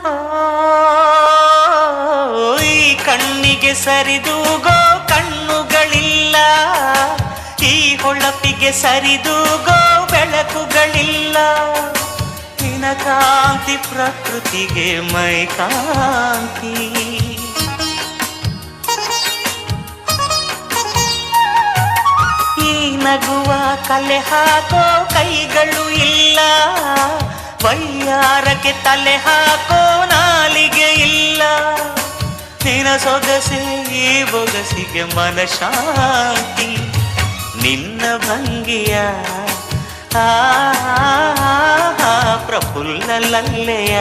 ಓ, ಈ ಕಣ್ಣಿಗೆ ಸರಿದೂಗೋ ಕಣ್ಣುಗಳಿಲ್ಲ, ಈ ಹೊಳಪಿಗೆ ಸರಿದೂಗೋ ಬೆಳಕುಗಳಿಲ್ಲ. ನಿನ ಕಾಂತಿ ಪ್ರಕೃತಿಗೆ ಮೈ ಕಾಂತಿ. ಈ ನಗುವ ಕಲೆ ಹಾಕೋ ಕೈಗಳು ಇಲ್ಲ, ವೈಯಾರಕ್ಕೆ ತಲೆ ಹಾಕೋ ನಾಲಿಗೆ ಇಲ್ಲ. ನಿನ ಸೊಗಸೆ ಈ ಬೊಗಸಿಗೆ ಮನಶಾಂತಿ. ನಿನ್ನ ಭಂಗಿಯ ಪ್ರಫುಲ್ಲ ಲಲ್ಲೆಯ